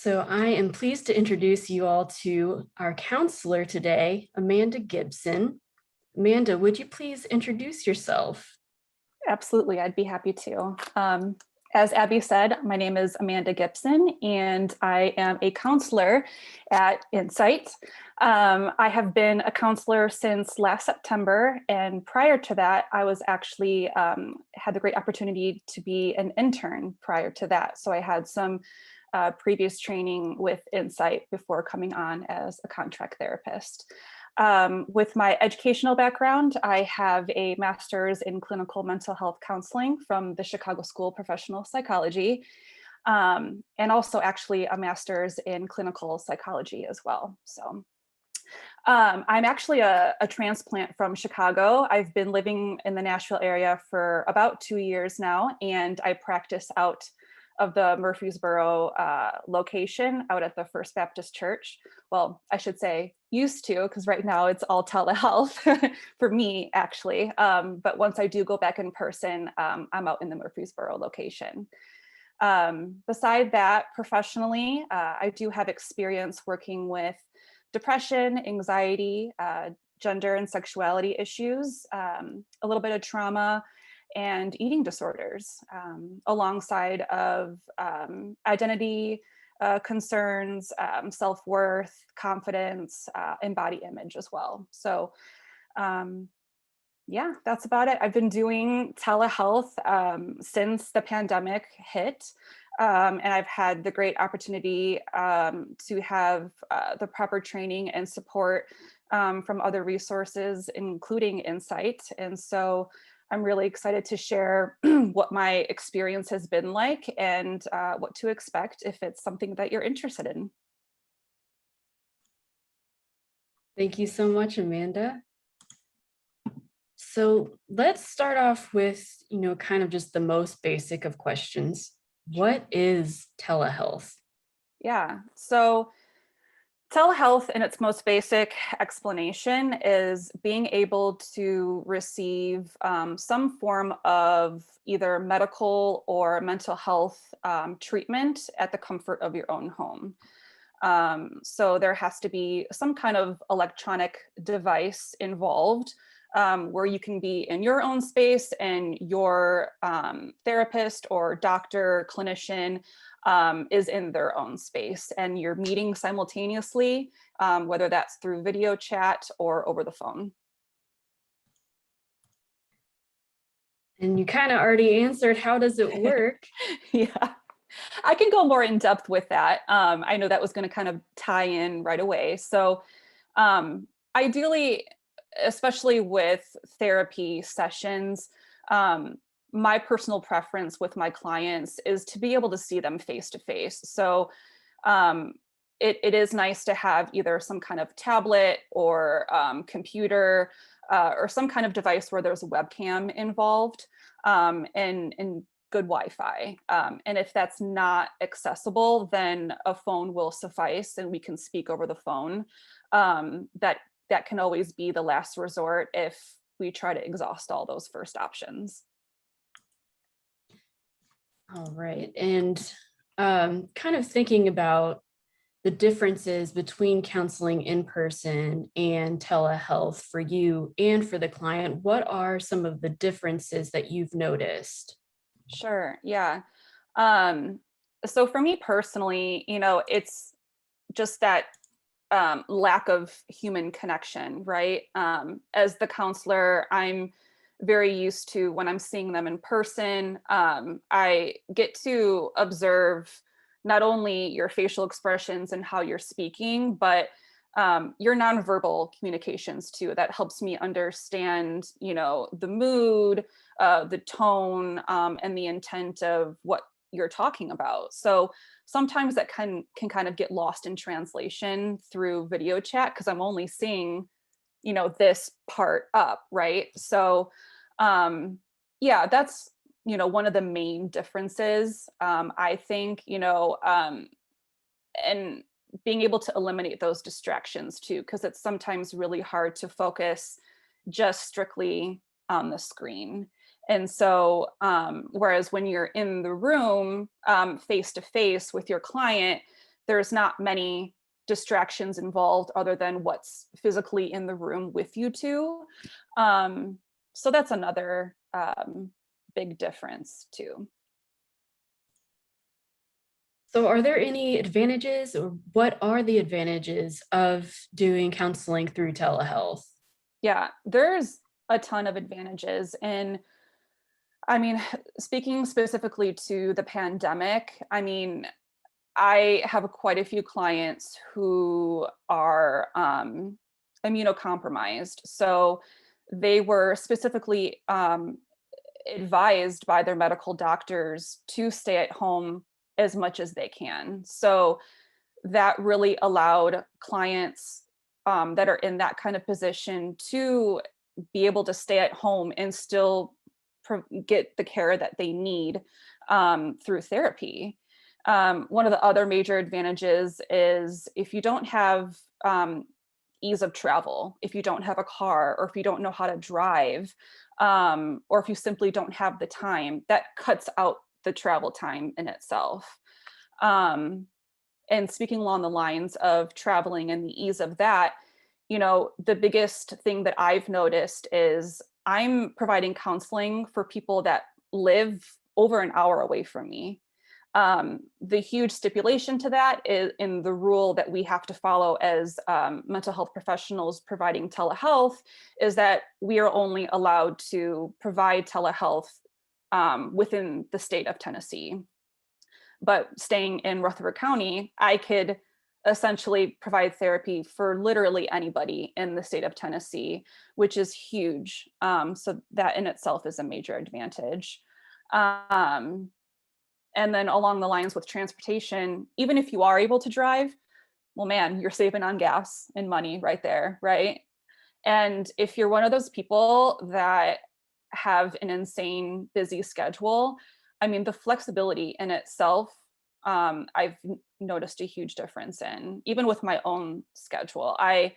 So I am pleased to introduce you all to our counselor today, Amanda Gibson. Amanda, would you please introduce yourself? Absolutely, I'd be happy to. As Abby said, my name is Amanda Gibson, and I am a counselor at Insight. I have been a counselor since last September, and prior to that, I was actually had the great opportunity to be an intern prior to that. So I had some previous training with Insight before coming on as a contract therapist. With my educational background, I have a master's in clinical mental health counseling from the Chicago School of Professional Psychology, and also actually a master's in clinical psychology as well. So I'm actually a transplant from Chicago. I've been living in the Nashville area for about 2 years now, and I practice out of the Murfreesboro location out at the First Baptist Church. Well, I should say used to, because right now it's all telehealth for me, actually. But once I do go back in person, I'm out in the Murfreesboro location. Beside that, professionally, I do have experience working with depression, anxiety, gender and sexuality issues, a little bit of trauma, and eating disorders, alongside of identity concerns, self-worth, confidence, and body image as well. So yeah, that's about it. I've been doing telehealth since the pandemic hit. And I've had the great opportunity to have the proper training and support from other resources, including Insight. And so I'm really excited to share what my experience has been like and what to expect if it's something that you're interested in. Thank you so much, Amanda. So let's start off with, kind of just the most basic of questions. What is telehealth? Yeah, so telehealth in its most basic explanation is being able to receive some form of either medical or mental health treatment at the comfort of your own home. So there has to be some kind of electronic device involved where you can be in your own space and your therapist or doctor, clinician is in their own space, and you're meeting simultaneously, whether that's through video chat or over the phone. And you kind of already answered, how does it work? Yeah, I can go more in depth with that. I know that was going to kind of tie in right away. So ideally, especially with therapy sessions, my personal preference with my clients is to be able to see them face to face. So it is nice to have either some kind of tablet or computer or some kind of device where there's a webcam involved and good Wi-Fi. And if that's not accessible, then a phone will suffice and we can speak over the phone. That can always be the last resort if we try to exhaust all those first options. All right. And kind of thinking about the differences between counseling in person and telehealth for you and for the client, what are some of the differences that you've noticed? Sure. Yeah. So for me personally, it's just that lack of human connection, right? As the counselor, I'm very used to when I'm seeing them in person, I get to observe not only your facial expressions and how you're speaking, but your nonverbal communications too. That helps me understand, the mood, the tone, and the intent of what you're talking about. So sometimes that can kind of get lost in translation through video chat because I'm only seeing, this part up, right? So yeah, that's, one of the main differences, I think, and being able to eliminate those distractions too, because it's sometimes really hard to focus just strictly on the screen. And so, whereas when you're in the room, face to face with your client, there's not many distractions involved other than what's physically in the room with you two. So that's another big difference too. So are there any advantages, or what are the advantages of doing counseling through telehealth? Yeah, there's a ton of advantages. And I mean, speaking specifically to the pandemic, I mean, I have quite a few clients who are immunocompromised. So they were specifically advised by their medical doctors to stay at home as much as they can. So that really allowed clients that are in that kind of position to be able to stay at home and still get the care that they need through therapy. One of the other major advantages is if you don't have ease of travel, if you don't have a car, or if you don't know how to drive, or if you simply don't have the time, that cuts out the travel time in itself. And speaking along the lines of traveling and the ease of that, the biggest thing that I've noticed is I'm providing counseling for people that live over an hour away from me. The huge stipulation to that is in the rule that we have to follow as mental health professionals providing telehealth, is that we are only allowed to provide telehealth within the state of Tennessee. But staying in Rutherford County, I could essentially provide therapy for literally anybody in the state of Tennessee, which is huge. So that in itself is a major advantage. And then along the lines with transportation, even if you are able to drive, well, man, you're saving on gas and money right there, right? And if you're one of those people that have an insane busy schedule, I mean, the flexibility in itself, I've noticed a huge difference in, even with my own schedule. I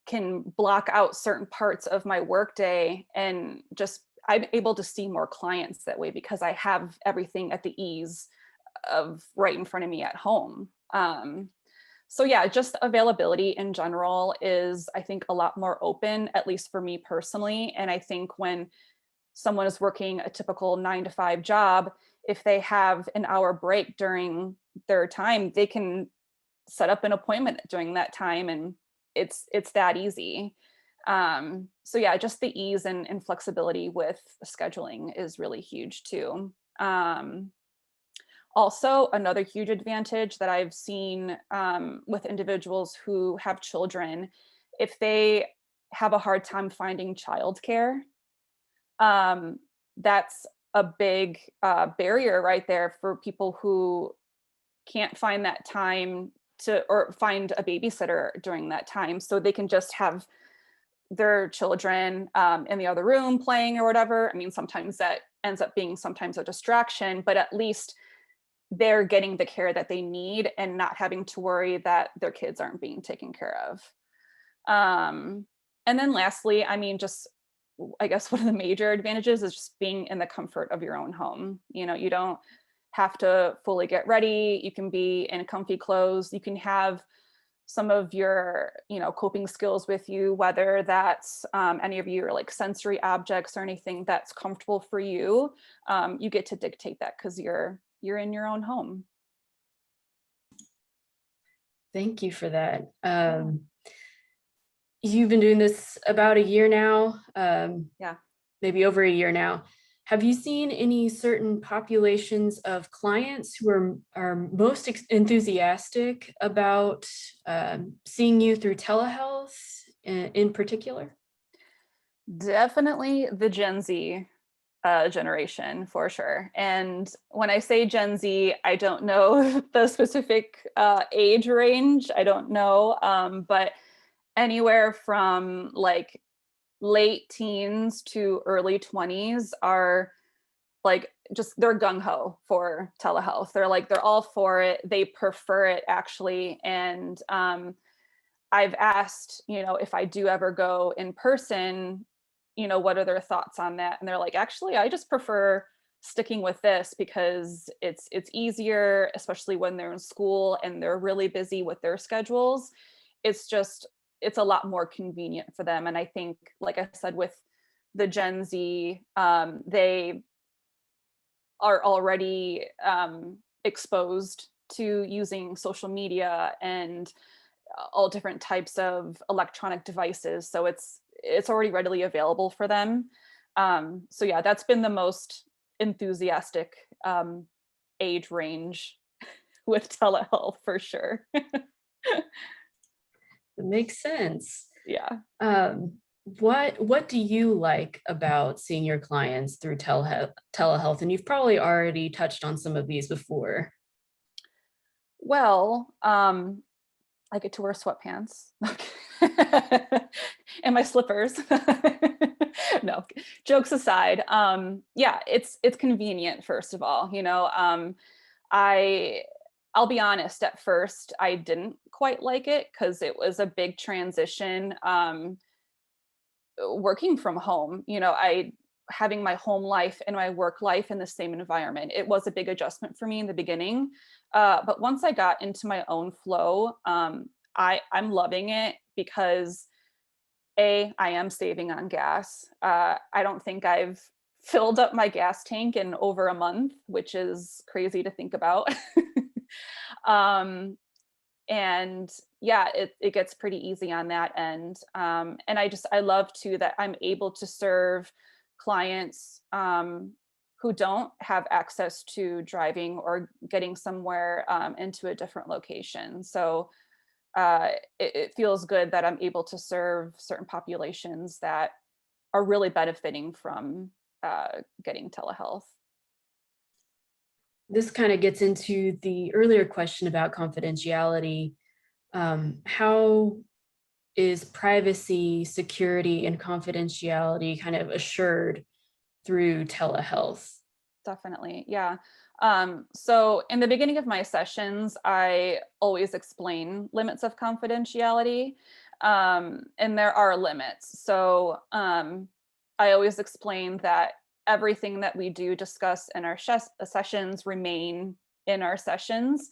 can block out certain parts of my workday and just I'm able to see more clients that way because I have everything at the ease of right in front of me at home. So yeah, just availability in general is, I think, a lot more open, at least for me personally. And I think when someone is working a typical 9-to-5 job, if they have an hour break during their time, they can set up an appointment during that time, and it's that easy. So yeah, just the ease and flexibility with scheduling is really huge too. Also, another huge advantage that I've seen with individuals who have children, if they have a hard time finding childcare, that's a big barrier right there for people who can't find that time to, or find a babysitter during that time. So they can just have their children in the other room playing or whatever. I mean, sometimes that ends up being sometimes a distraction, but at least they're getting the care that they need and not having to worry that their kids aren't being taken care of. And then lastly, I mean, just I guess one of the major advantages is just being in the comfort of your own home. You don't have to fully get ready. You can be in comfy clothes. You can have some of your, coping skills with you, whether that's any of your like sensory objects or anything that's comfortable for you. You get to dictate that because you're in your own home. Thank you for that. You've been doing this about a year now, Yeah. maybe over a year now. Have you seen any certain populations of clients who are most enthusiastic about seeing you through telehealth in particular? Definitely the Gen Z generation for sure. And when I say Gen Z, I don't know the specific age range. I don't know, but anywhere from like late teens to early 20s are like just they're gung-ho for telehealth. They're all for it. They prefer it actually. And I've asked, if I do ever go in person, what are their thoughts on that? And they're like, actually, I just prefer sticking with this because it's easier, especially when they're in school and they're really busy with their schedules. It's a lot more convenient for them. And I think, like I said, with the Gen Z, they are already exposed to using social media and all different types of electronic devices. So it's already readily available for them. So yeah, that's been the most enthusiastic age range with telehealth for sure. It makes sense. Yeah. What do you like about seeing your clients through telehealth? And you've probably already touched on some of these before. Well, I get to wear sweatpants and my slippers. No, jokes aside. Yeah, it's convenient, first of all. I I'll be honest, at first I didn't quite like it because it was a big transition. Working from home, I having my home life and my work life in the same environment. It was a big adjustment for me in the beginning. But once I got into my own flow, I'm loving it because I am saving on gas. I don't think I've filled up my gas tank in over a month, which is crazy to think about. um, and yeah, it gets pretty easy on that end. And I love too that I'm able to serve clients who don't have access to driving or getting somewhere into a different location. So it feels good that I'm able to serve certain populations that are really benefiting from getting telehealth. This kind of gets into the earlier question about confidentiality. How is privacy, security, and confidentiality kind of assured through telehealth? Definitely. Yeah. So in the beginning of my sessions, I always explain limits of confidentiality. And there are limits. So I always explain that everything that we do discuss in our sessions remain in our sessions.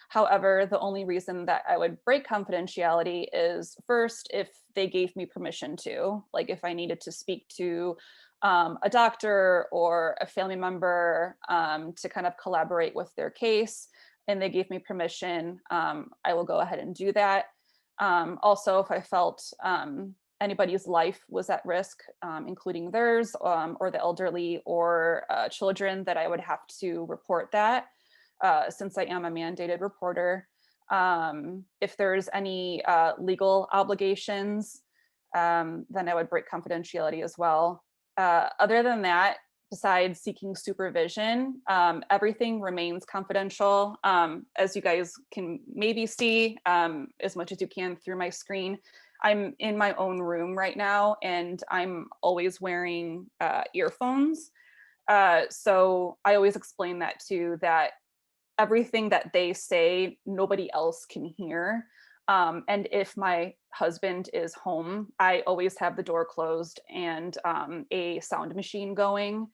However, the only reason that I would break confidentiality is first, if they gave me permission to, like if I needed to speak to a doctor or a family member to kind of collaborate with their case, and they gave me permission, I will go ahead and do that. Also, if I felt anybody's life was at risk, including theirs or the elderly or children, that I would have to report that since I am a mandated reporter. If there's any legal obligations, then I would break confidentiality as well. Other than that, besides seeking supervision, everything remains confidential. As you guys can maybe see, as much as you can through my screen, I'm in my own room right now, and I'm always wearing earphones. So I always explain that too, that everything that they say, nobody else can hear. And if my husband is home, I always have the door closed and a sound machine going.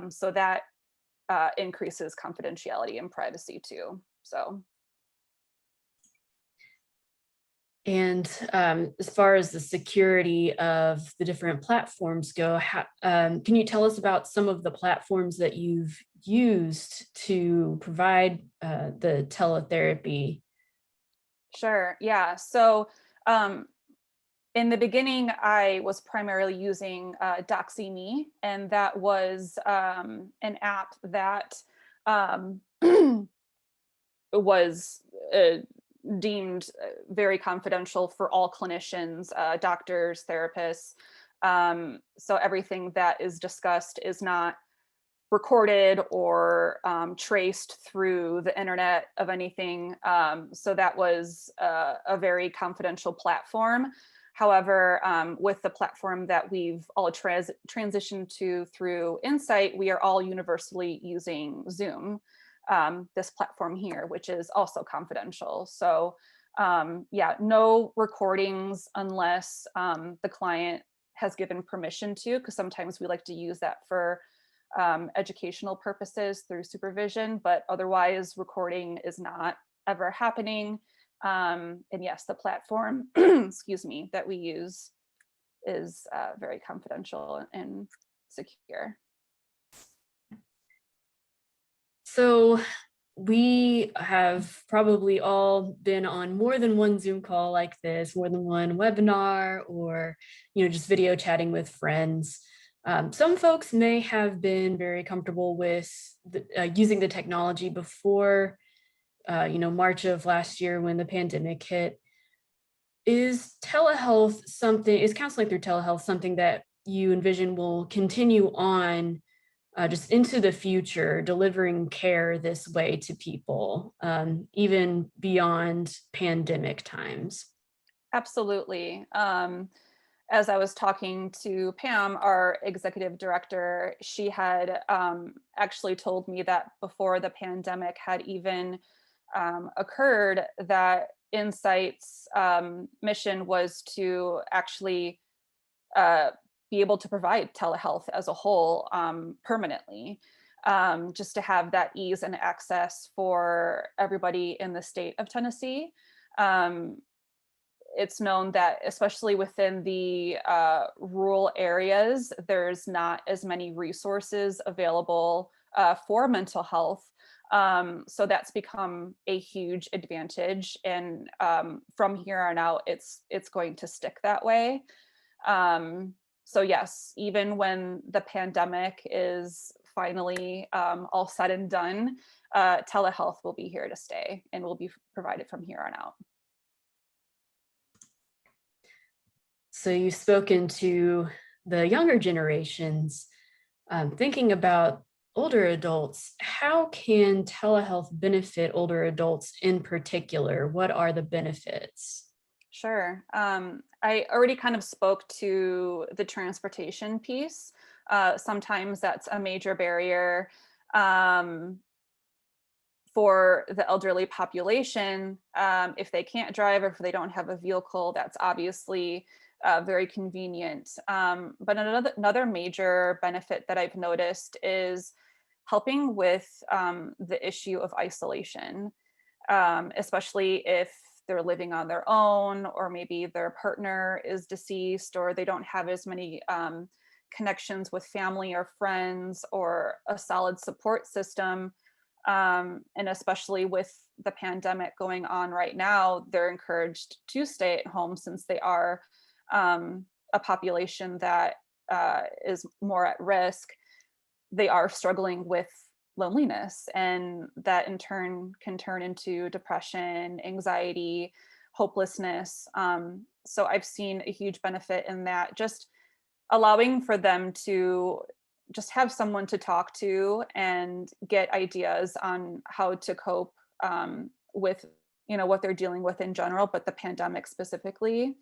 So that increases confidentiality and privacy too. So. And as far as the security of the different platforms go, can you tell us about some of the platforms that you've used to provide the teletherapy? Sure. Yeah. So in the beginning, I was primarily using DoxyMe, and that was an app that um, was deemed very confidential for all clinicians, doctors, therapists. So everything that is discussed is not recorded or traced through the internet of anything. So that was a very confidential platform. However, with the platform that we've all transitioned to through Insight, we are all universally using Zoom, this platform here, which is also confidential. So yeah, no recordings unless the client has given permission to, because sometimes we like to use that for educational purposes through supervision, but otherwise recording is not ever happening. And yes, the platform, excuse me, that we use is very confidential and secure. So we have probably all been on more than one Zoom call like this, more than one webinar, or just video chatting with friends. Some folks may have been very comfortable with using the technology before, March of last year when the pandemic hit. Is counseling through telehealth something that you envision will continue on just into the future, delivering care this way to people, even beyond pandemic times? Absolutely. As I was talking to Pam, our executive director, she had actually told me that before the pandemic had even occurred, that Insight's mission was to actually be able to provide telehealth as a whole permanently, just to have that ease and access for everybody in the state of Tennessee. It's known that especially within the rural areas, there's not as many resources available for mental health. So that's become a huge advantage. And from here on out, it's going to stick that way. So yes, even when the pandemic is finally all said and done, telehealth will be here to stay and will be provided from here on out. So you've spoken to the younger generations, thinking about older adults. How can telehealth benefit older adults in particular? What are the benefits? Sure. I already kind of spoke to the transportation piece. Sometimes that's a major barrier for the elderly population. If they can't drive or if they don't have a vehicle, that's obviously very convenient. But another major benefit that I've noticed is helping with the issue of isolation, especially if they're living on their own, or maybe their partner is deceased, or they don't have as many connections with family or friends or a solid support system. And especially with the pandemic going on right now, they're encouraged to stay at home since they are a population that is more at risk. They are struggling with loneliness, and that in turn can turn into depression, anxiety, hopelessness. So I've seen a huge benefit in that, just allowing for them to just have someone to talk to and get ideas on how to cope with what they're dealing with in general, but the pandemic specifically.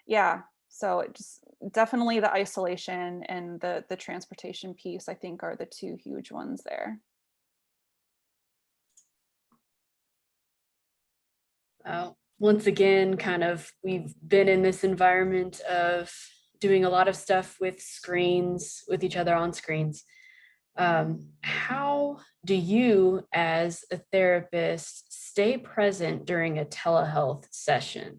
Yeah, so it just definitely the isolation and the transportation piece, I think, are the two huge ones there. Once again, we've been in this environment of doing a lot of stuff with screens, with each other on screens. How do you, as a therapist, stay present during a telehealth session?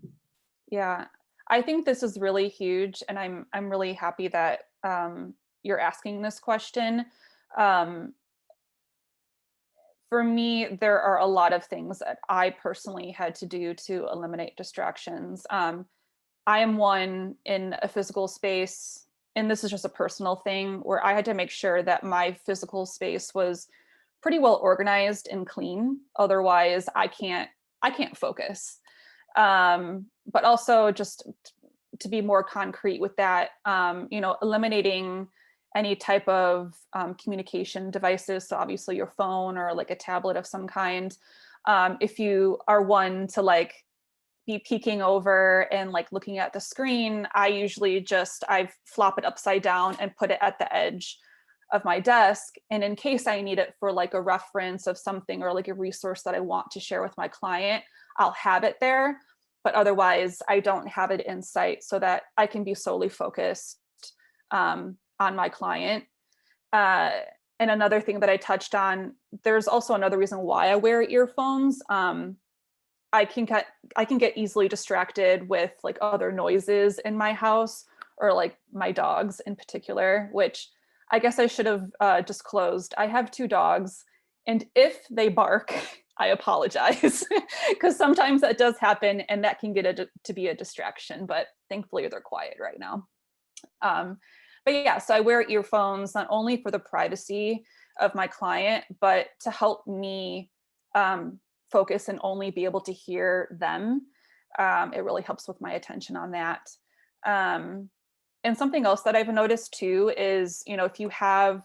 Yeah, I think this is really huge, and I'm really happy that you're asking this question. Um, for me, there are a lot of things that I personally had to do to eliminate distractions. I am one in a physical space, and this is just a personal thing, where I had to make sure that my physical space was pretty well organized and clean. Otherwise, I can't focus. But also, just to be more concrete with that, eliminating any type of communication devices. So obviously your phone or like a tablet of some kind. If you are one to be peeking over and looking at the screen, I flop it upside down and put it at the edge of my desk. And in case I need it for a reference of something or a resource that I want to share with my client, I'll have it there. But otherwise I don't have it in sight, so that I can be solely focused on my client. Uh, and another thing that I touched on, there's also another reason why I wear earphones. I can get easily distracted with like other noises in my house, or like my dogs in particular, which I guess I should have disclosed. I have two dogs, and if they bark, I apologize, because sometimes that does happen and that can get to be a distraction, but thankfully they're quiet right now. Um, but yeah, so I wear earphones not only for the privacy of my client, but to help me focus and only be able to hear them. It really helps with my attention on that. Um, and something else that I've noticed too is, you know, if you have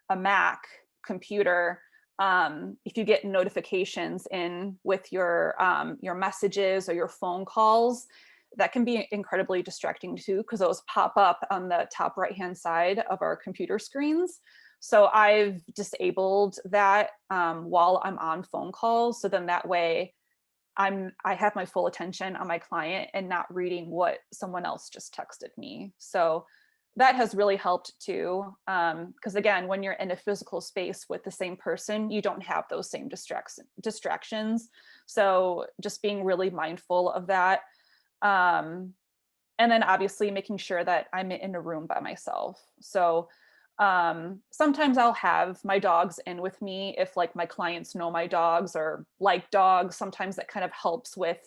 a Mac computer, if you get notifications in with your messages or your phone calls, that can be incredibly distracting too, because those pop up on the top right hand side of our computer screens. So I've disabled that while I'm on phone calls, so then that way I have my full attention on my client and not reading what someone else just texted me. So that has really helped too. Because again, when you're in a physical space with the same person, you don't have those same distractions. So just being really mindful of that. And then obviously making sure that I'm in a room by myself. So sometimes I'll have my dogs in with me if like my clients know my dogs or like dogs. Sometimes that kind of helps with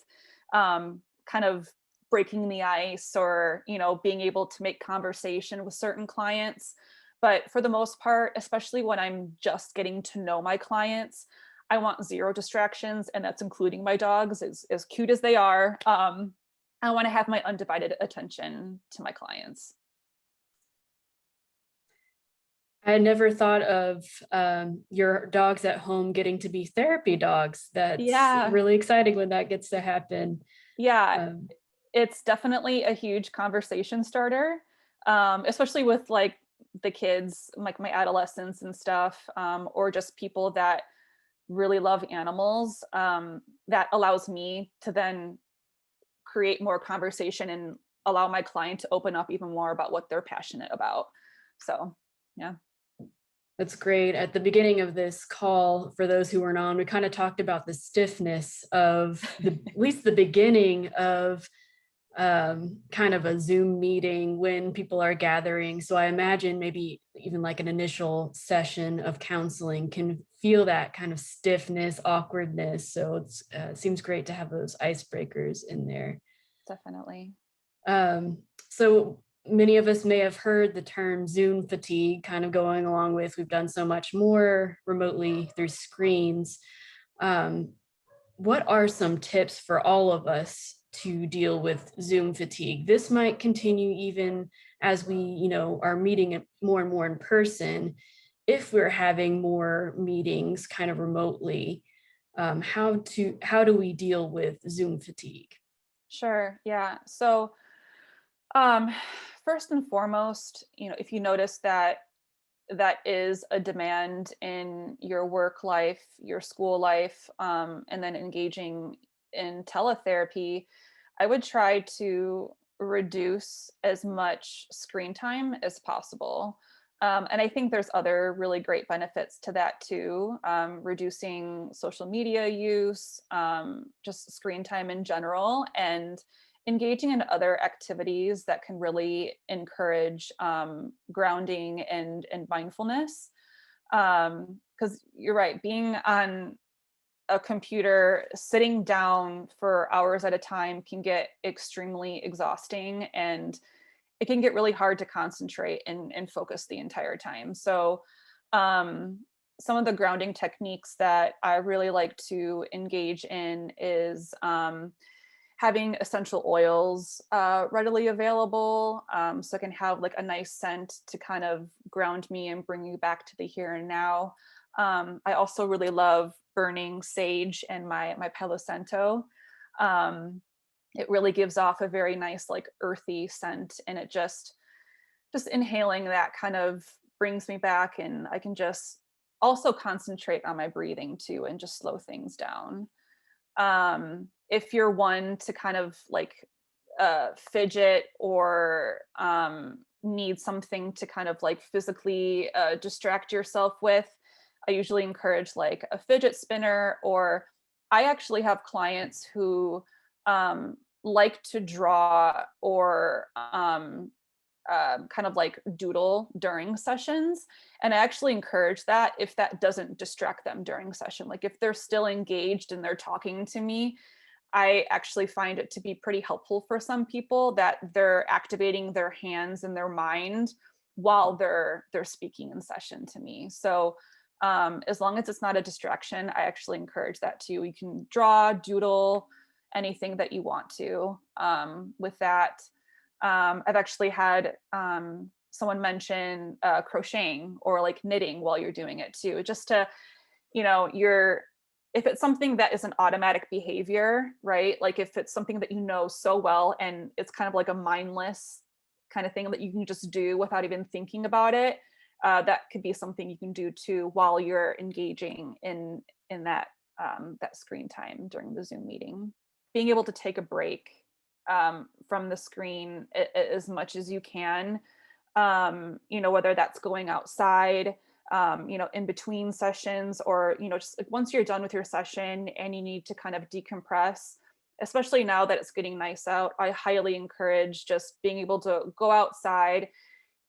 kind of breaking the ice, or, you know, being able to make conversation with certain clients. But for the most part, especially when I'm just getting to know my clients, I want zero distractions, and that's including my dogs, as cute as they are. I want to have my undivided attention to my clients. I never thought of your dogs at home getting to be therapy dogs. That's Yeah, really exciting when that gets to happen. yeah, Um, it's definitely a huge conversation starter, especially with like the kids, like my adolescents and stuff, or just people that really love animals. That allows me to then create more conversation and allow my client to open up even more about what they're passionate about. So, yeah. That's great. At the beginning of this call, for those who weren't on, we kind of talked about the stiffness of at least the beginning of kind of a Zoom meeting when people are gathering. So I imagine maybe even like an initial session of counseling can feel that kind of stiffness, awkwardness. So it seems great to have those icebreakers in there. Definitely. So many of us may have heard the term Zoom fatigue, kind of going along with we've done so much more remotely through screens. Um, what are some tips for all of us to deal with Zoom fatigue? This might continue even as we, are meeting more and more in person. If we're having more meetings kind of remotely, how do we deal with Zoom fatigue? Sure. Yeah. So, um, first and foremost, you know, if you notice that that is a demand in your work life, your school life, and then engaging in teletherapy, I would try to reduce as much screen time as possible. And I think there's other really great benefits to that too. Reducing social media use, just screen time in general, and engaging in other activities that can really encourage grounding and mindfulness. Because you're right, being on a computer, sitting down for hours at a time can get extremely exhausting, and it can get really hard to concentrate and focus the entire time. So um, some of the grounding techniques that I really like to engage in is having essential oils readily available, so I can have like a nice scent to kind of ground me and bring you back to the here and now. I also really love burning sage and my Palo Santo. It really gives off a very nice like earthy scent, and it just inhaling that kind of brings me back, and I can just also concentrate on my breathing too and just slow things down. If you're one to kind of like fidget or need something to kind of like physically distract yourself with, I usually encourage like a fidget spinner, or I actually have clients who like to draw or kind of like doodle during sessions. And I actually encourage that if that doesn't distract them during session. Like if they're still engaged and they're talking to me, I actually find it to be pretty helpful for some people that they're activating their hands and their mind while they're speaking in session to me. So as long as it's not a distraction, I actually encourage that too. You can draw, doodle, anything that you want to with that. I've actually had someone mention crocheting or like knitting while you're doing it too, just to, if it's something that is an automatic behavior, right? Like if it's something that you know so well and it's kind of like a mindless kind of thing that you can just do without even thinking about it, that could be something you can do too while you're engaging in that that screen time during the Zoom meeting. Being able to take a break from the screen as much as you can, whether that's going outside, in between sessions, or, just like once you're done with your session and you need to kind of decompress, especially now that it's getting nice out, I highly encourage just being able to go outside,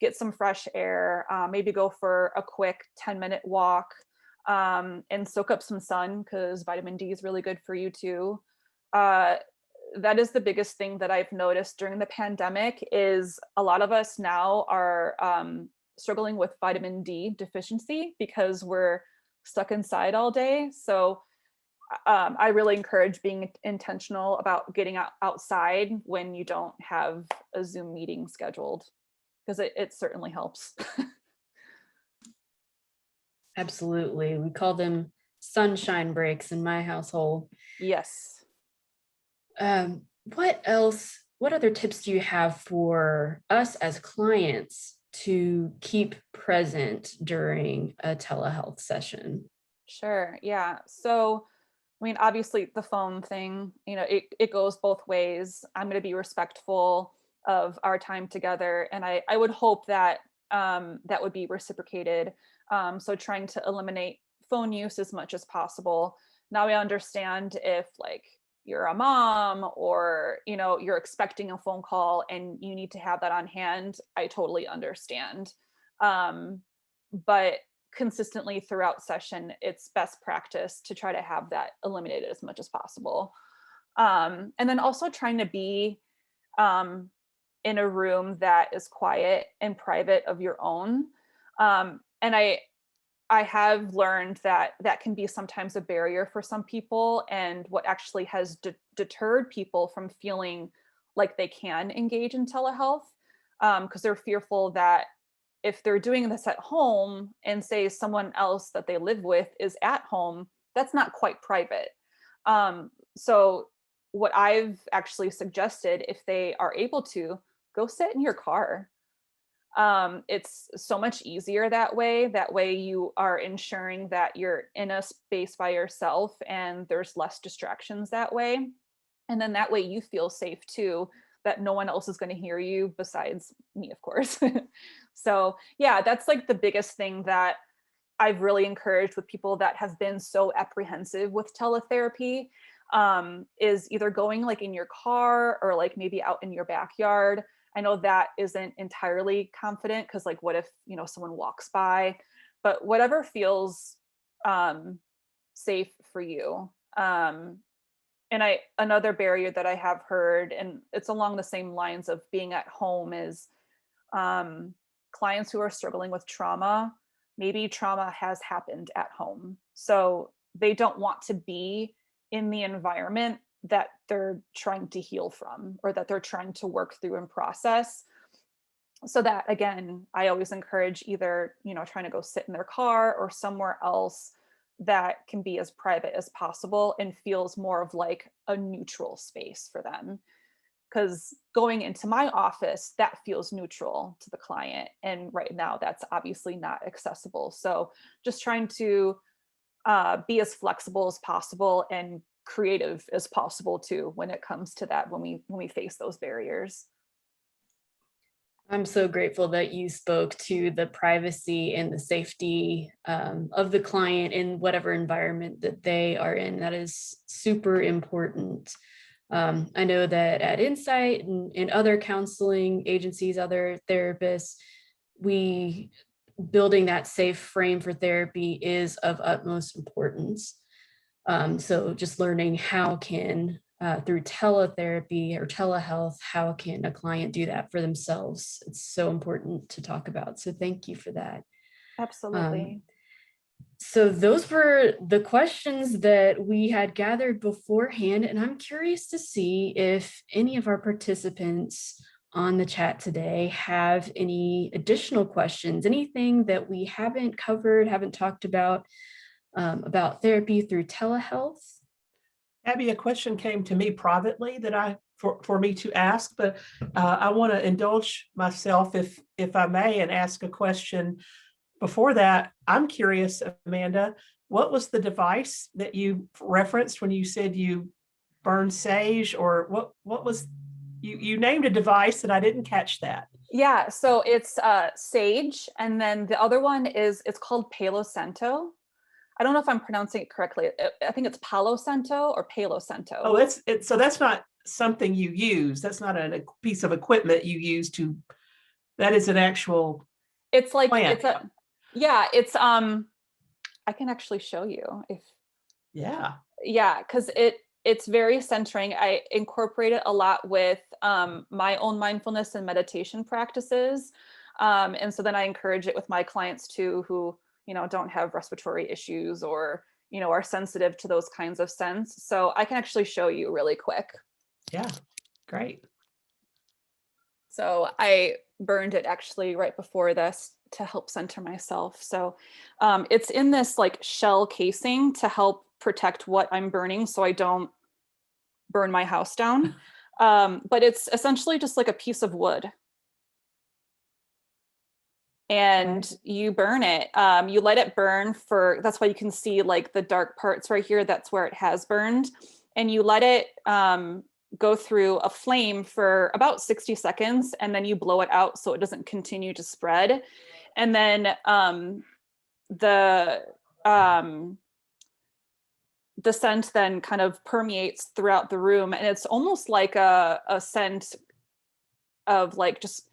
get some fresh air, maybe go for a quick 10-minute walk, and soak up some sun because vitamin D is really good for you too. That is the biggest thing that I've noticed during the pandemic is a lot of us now are struggling with vitamin D deficiency because we're stuck inside all day. So I really encourage being intentional about getting outside when you don't have a Zoom meeting scheduled, because it certainly helps. Absolutely. We call them sunshine breaks in my household. Yes. What other tips do you have for us as clients to keep present during a telehealth session? Sure. Yeah. So, I mean, obviously the phone thing, it goes both ways. I'm going to be respectful of our time together. And I would hope that that would be reciprocated. So trying to eliminate phone use as much as possible. Now I understand if like you're a mom or, you're expecting a phone call and you need to have that on hand. I totally understand. But consistently throughout session, it's best practice to try to have that eliminated as much as possible. And then also trying to be in a room that is quiet and private of your own. And I have learned that that can be sometimes a barrier for some people, and what actually has deterred people from feeling like they can engage in telehealth, because they're fearful that if they're doing this at home and say someone else that they live with is at home, that's not quite private. So what I've actually suggested, if they are able to, go sit in your car. It's so much easier that way. That way you are ensuring that you're in a space by yourself and there's less distractions that way. And then that way you feel safe too, that no one else is going to hear you besides me, of course. So yeah, that's like the biggest thing that I've really encouraged with people that have been so apprehensive with teletherapy, is either going like in your car or like maybe out in your backyard. I know that isn't entirely confident because like what if, someone walks by, but whatever feels safe for you. And another barrier that I have heard, and it's along the same lines of being at home, is clients who are struggling with trauma. Maybe trauma has happened at home, so they don't want to be in the environment that they're trying to heal from or that they're trying to work through and process. So that, again, I always encourage either, trying to go sit in their car or somewhere else that can be as private as possible and feels more of like a neutral space for them. Because going into my office, that feels neutral to the client. And right now that's obviously not accessible. So just trying to be as flexible as possible and creative as possible too when it comes to that, when we face those barriers. I'm so grateful that you spoke to the privacy and the safety of the client in whatever environment that they are in. That is super important. I know that at Insight and other counseling agencies, other therapists, we building that safe frame for therapy is of utmost importance. So just learning how can through teletherapy or telehealth, how can a client do that for themselves? It's so important to talk about. So thank you for that. Um, Absolutely. so those were the questions that we had gathered beforehand, and I'm curious to see if any of our participants on the chat today have any additional questions, anything that we haven't covered, haven't talked about therapy through telehealth. Abby, a question came to me privately that for me to ask, but I want to indulge myself if I may and ask a question. Before that, I'm curious, Amanda, what was the device that you referenced when you said you burned sage, or what was you named a device and I didn't catch that. Yeah, so it's sage, and then the other one it's called Palo Santo. I don't know if I'm pronouncing it correctly. I think it's Palo Santo or Palo Santo. Oh, so that's not something you use. That's not a piece of equipment you use to. That is an actual. It's like plant. it's I can actually show you if. Yeah, because it's very centering. I incorporate it a lot with my own mindfulness and meditation practices, and so then I encourage it with my clients too, who don't have respiratory issues or are sensitive to those kinds of scents. So I can actually show you really quick. Yeah, great. So I burned it actually right before this to help center myself. So it's in this like shell casing to help protect what I'm burning so I don't burn my house down. But it's essentially just like a piece of wood. And you burn it. You let it burn that's why you can see like the dark parts right here. That's where it has burned. And you let it go through a flame for about 60 seconds, and then you blow it out so it doesn't continue to spread. And then the scent then kind of permeates throughout the room, and it's almost like a scent of like just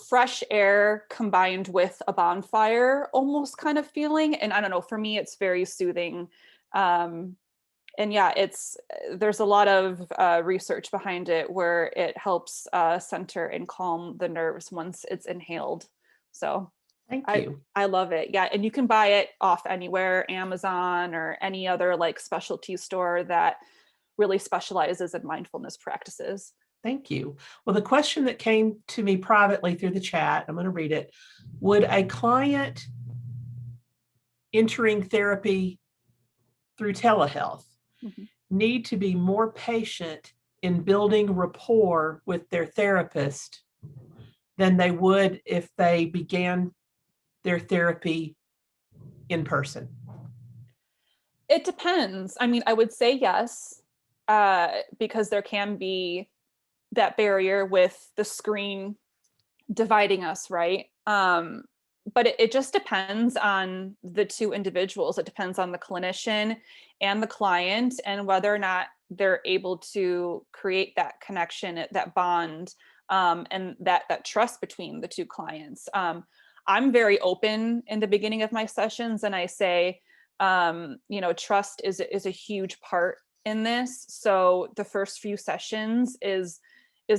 fresh air combined with a bonfire almost kind of feeling. And I don't know, for me it's very soothing. And yeah, there's a lot of research behind it where it helps center and calm the nerves once it's inhaled. So Thank you. I love it. Yeah, and you can buy it off anywhere, Amazon or any other like specialty store that really specializes in mindfulness practices. Thank you. Well, the question that came to me privately through the chat, I'm going to read it. Would a client entering therapy through telehealth need to be more patient in building rapport with their therapist than they would if they began their therapy in person? It depends. I mean, I would say yes, because there can be that barrier with the screen dividing us, right? But it just depends on the two individuals. It depends on the clinician and the client and whether or not they're able to create that connection, that bond, and that trust between the two clients. I'm very open in the beginning of my sessions, and I say, trust is a huge part in this. So the first few sessions is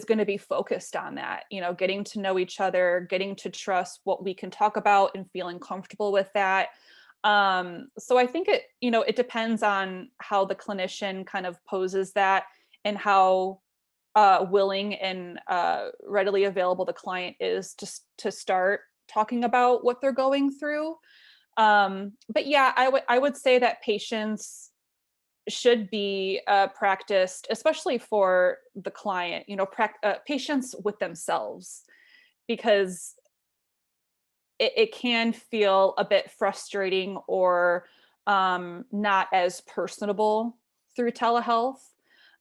going to be focused on that, getting to know each other, getting to trust what we can talk about and feeling comfortable with that. So I think it depends on how the clinician kind of poses that and how willing and readily available the client is to start talking about what they're going through. But yeah, I would say that patience should be practiced, especially for the client, patience with themselves, because it can feel a bit frustrating or not as personable through telehealth.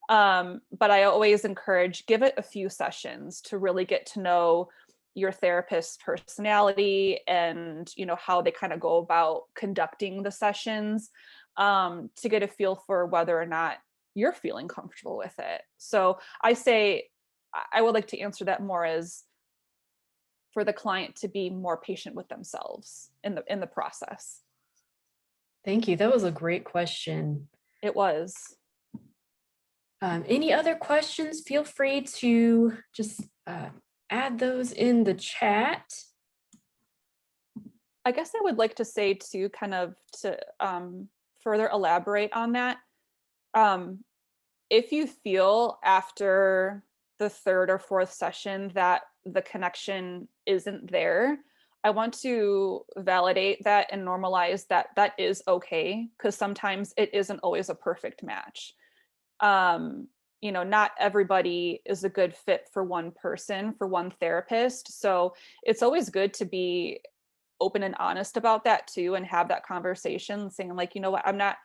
But I always encourage, give it a few sessions to really get to know your therapist's personality and, how they kind of go about conducting the sessions, to get a feel for whether or not you're feeling comfortable with it. So I would like to answer that more as for the client to be more patient with themselves in the process. Thank you. That was a great question. It was. Any other questions? Feel free to just add those in the chat. I guess I would like to say too, kind of to further elaborate on that. If you feel after the third or fourth session that the connection isn't there, I want to validate that and normalize that that is okay, because sometimes it isn't always a perfect match. Not everybody is a good fit for one person, for one therapist. So it's always good to be open and honest about that too, and have that conversation saying like, you know what, I'm not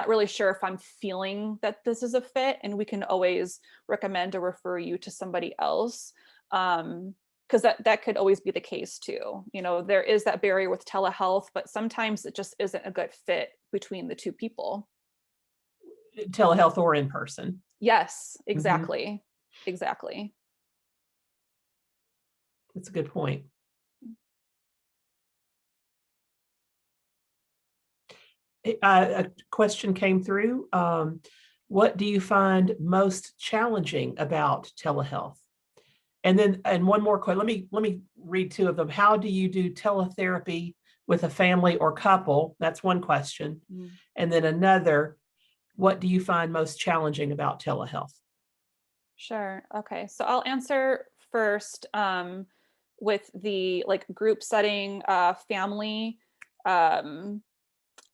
really sure if I'm feeling that this is a fit, and we can always recommend or refer you to somebody else. Because that could always be the case too. There is that barrier with telehealth, but sometimes it just isn't a good fit between the two people. Telehealth or in person. Yes, exactly. Exactly. That's a good point. A question came through. What do you find most challenging about telehealth? And one more question. Let me read two of them. How do you do teletherapy with a family or couple? That's one question. And then another, what do you find most challenging about telehealth? Sure. Okay. So I'll answer first with the group setting, family.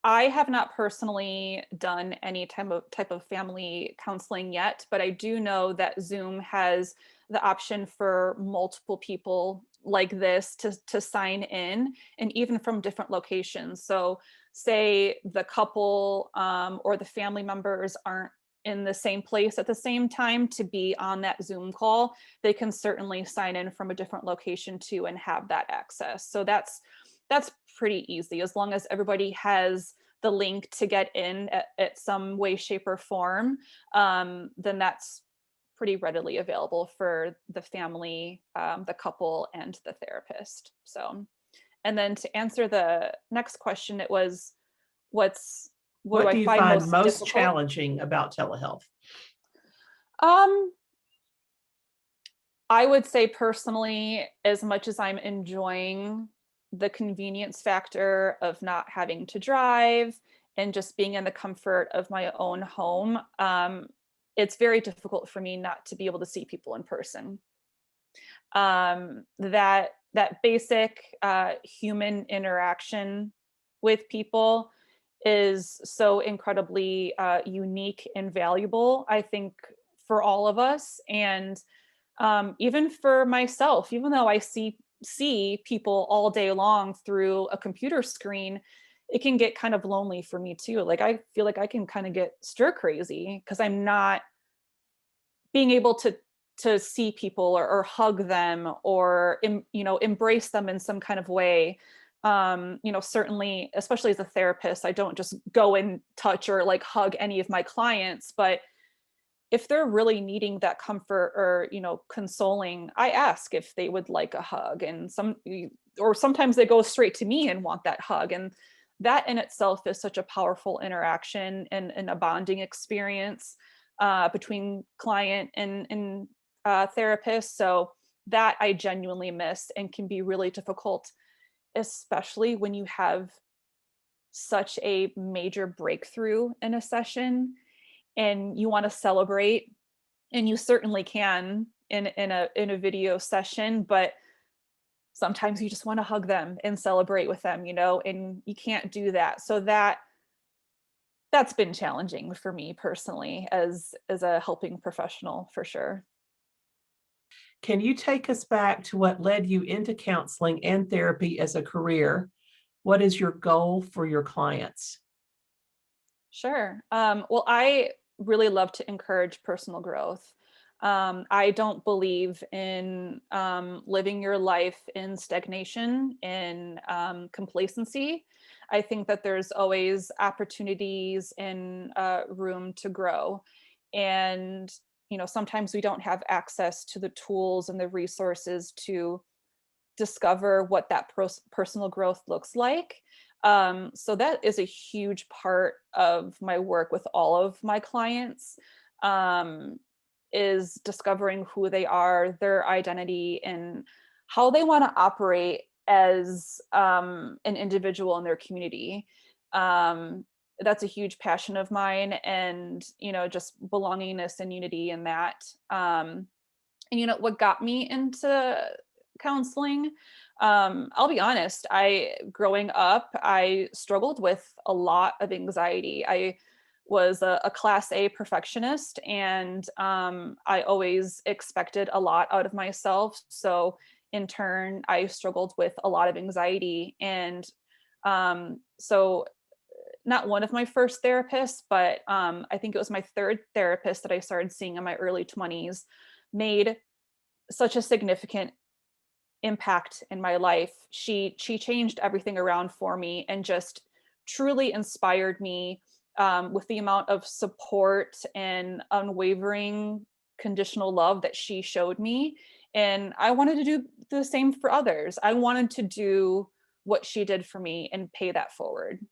I have not personally done any type of family counseling yet, but I do know that Zoom has the option for multiple people like this to sign in, and even from different locations. So say the couple or the family members aren't in the same place at the same time to be on that Zoom call, they can certainly sign in from a different location too and have that access. So that's pretty easy, as long as everybody has the link to get in at some way, shape, or form. Then that's pretty readily available for the family, the couple, and the therapist. So, and then to answer the next question, it was, what do I you find most difficult? challenging about telehealth? I would say personally, as much as I'm enjoying the convenience factor of not having to drive and just being in the comfort of my own home, it's very difficult for me not to be able to see people in person. That basic human interaction with people is so incredibly unique and valuable, I think, for all of us. And even for myself, even though I see people all day long through a computer screen, it can get kind of lonely for me too. Like I feel like I can kind of get stir crazy because I'm not being able to see people or hug them or embrace them in some kind of way. Certainly, especially as a therapist, I don't just go and touch or like hug any of my clients, but if they're really needing that comfort or, consoling, I ask if they would like a hug, and sometimes they go straight to me and want that hug. And that in itself is such a powerful interaction and a bonding experience between client and therapist. So that I genuinely miss and can be really difficult, especially when you have such a major breakthrough in a session and you want to celebrate, and you certainly can in a video session, but sometimes you just want to hug them and celebrate with them, and you can't do that. So that's been challenging for me personally as a helping professional, for sure. Can you take us back to what led you into counseling and therapy as a career? What is your goal for your clients? Sure. Well, I really love to encourage personal growth. I don't believe in living your life in stagnation, in complacency. I think that there's always opportunities and room to grow. And, sometimes we don't have access to the tools and the resources to discover what that personal growth looks like. So that is a huge part of my work with all of my clients, is discovering who they are, their identity, and how they want to operate as an individual in their community. That's a huge passion of mine, and just belongingness and unity in that. And what got me into counseling, I'll be honest, growing up, I struggled with a lot of anxiety. I was a class A perfectionist, and I always expected a lot out of myself. So in turn, I struggled with a lot of anxiety. And so not one of my first therapists, but I think it was my third therapist that I started seeing in my early 20s, made such a significant impact in my life. She changed everything around for me and just truly inspired me with the amount of support and unwavering conditional love that she showed me. And I wanted to do the same for others. I wanted to do what she did for me and pay that forward.